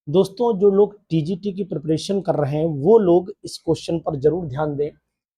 दोस्तों, जो लोग टीजीटी की प्रिपरेशन कर रहे हैं वो लोग इस क्वेश्चन पर जरूर ध्यान दें।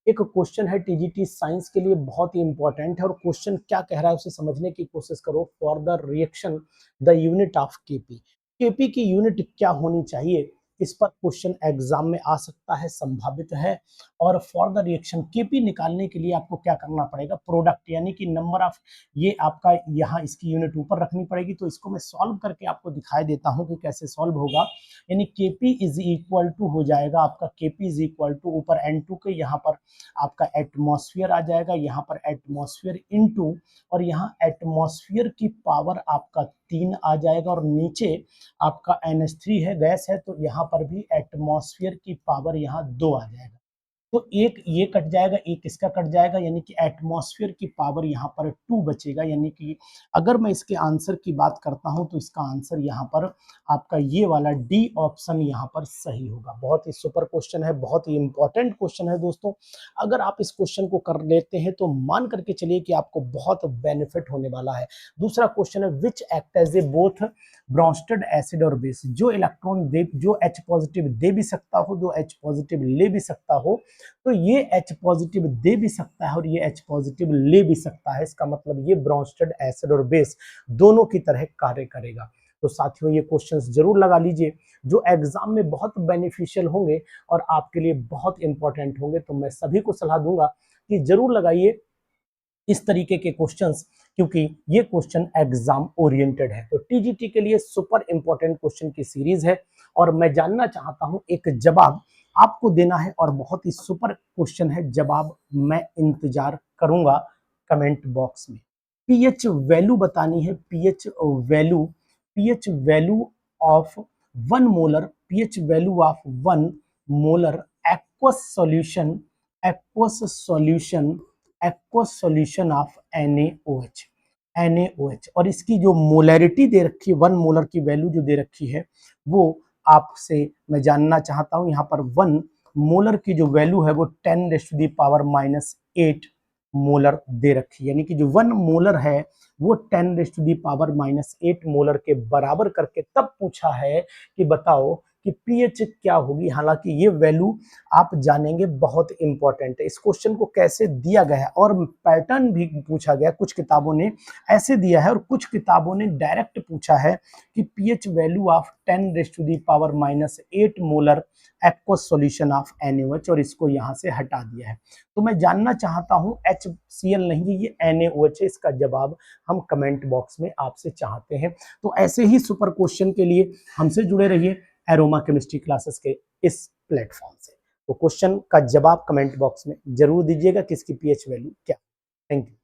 एक क्वेश्चन है टीजीटी साइंस के लिए बहुत ही इंपॉर्टेंट है और क्वेश्चन क्या कह रहा है उसे समझने की कोशिश करो। For the reaction the unit of KP, KP की यूनिट क्या होनी चाहिए, इस पर क्वेश्चन एग्जाम में आ सकता है, संभावित है। और फॉर द रिएक्शन केपी निकालने के लिए आपको क्या करना पड़ेगा, प्रोडक्ट यानी कि नंबर ऑफ, ये आपका यहाँ इसकी यूनिट ऊपर रखनी पड़ेगी। तो इसको मैं सॉल्व करके आपको दिखाई देता हूँ कि कैसे सॉल्व होगा। यानी Kp इज इक्वल टू हो जाएगा आपका, Kp इज इक्वल टू ऊपर N2 के, यहाँ पर आपका एटमॉस्फेयर आ जाएगा, यहाँ पर एटमॉस्फेयर इनटू, और यहाँ एटमॉस्फेयर की पावर आपका 3 आ जाएगा, और नीचे आपका NH3 है, गैस है, तो यहाँ पर भी एटमॉस्फेयर की पावर यहाँ 2 आ जाएगा। तो एक ये कट जाएगा, एक इसका कट जाएगा, यानी कि एटमॉस्फेयर की पावर यहाँ पर 2 बचेगा। यानी कि अगर मैं इसके आंसर की बात करता हूं तो इसका आंसर यहाँ पर आपका ये वाला डी ऑप्शन यहाँ पर सही होगा। बहुत ही सुपर क्वेश्चन है, बहुत ही इंपॉर्टेंट क्वेश्चन है दोस्तों। अगर आप इस क्वेश्चन को कर लेते हैं तो मान करके चलिए कि आपको बहुत बेनिफिट होने वाला है। दूसरा क्वेश्चन है which act as a both Bronsted acid और बेस, जो इलेक्ट्रॉन दे, जो H पॉजिटिव दे भी सकता हो, जो H पॉजिटिव ले भी सकता हो, तो ये H पॉजिटिव दे भी सकता है और ये H पॉजिटिव ले भी सकता है। इसका मतलब ये ब्रॉन्स्टेड एसिड और बेस दोनों की तरह कार्य करेगा। तो साथियों, ये क्वेश्चंस जरूर लगा लीजिए, जो एग्जाम में बहुत बेनिफिशियल होंगे और आपके लिए बहुत इंपॉर्टेंट होंगे। तो मैं सभी को सलाह दूंगा कि जरूर लगाइए इस तरीके के क्वेश्चंस, क्योंकि ये क्वेश्चन एग्जाम ओरिएंटेड है। तो टीजीटी के लिए सुपर इंपॉर्टेंट क्वेश्चन की सीरीज है और मैं जानना चाहता हूं, एक जवाब आपको देना है और बहुत ही सुपर क्वेश्चन है, जवाब मैं इंतजार करूंगा कमेंट बॉक्स में। पीएच वैल्यू बतानी है, pH value of 1 molar, pH value of 1 molar aqueous solution, aqueous solution aqueous solution of NaOH, NaOH। और इसकी जो मोलैरिटी दे रखी है, 1 मोलर की वैल्यू जो दे रखी है, वो आपसे मैं जानना चाहता हूं। यहाँ पर 1 मोलर की जो वैल्यू है वो 10⁻⁻8 मोलर दे रखी है। यानी कि जो 1 मोलर है वो 10⁻⁻8 मोलर के बराबर करके तब पूछा है कि बताओ कि पीएच क्या होगी। हालांकि ये वैल्यू आप जानेंगे, बहुत इंपॉर्टेंट है। इस क्वेश्चन को कैसे दिया गया है और पैटर्न भी पूछा गया, कुछ किताबों ने ऐसे दिया है और कुछ किताबों ने डायरेक्ट पूछा है कि pH value of 10⁻⁸ molar aqueous solution of NaOH, और इसको यहां से हटा दिया है। तो मैं जानना चाहता हूं, HCl नहीं, ये NaOH है। इसका जवाब हम कमेंट बॉक्स में आपसे चाहते हैं। तो ऐसे ही सुपर क्वेश्चन के लिए हमसे जुड़े रहिए एरोमा केमिस्ट्री क्लासेस के इस प्लेटफॉर्म से। तो क्वेश्चन का जवाब कमेंट बॉक्स में जरूर दीजिएगा कि इसकी पीएच वैल्यू क्या। Thank you.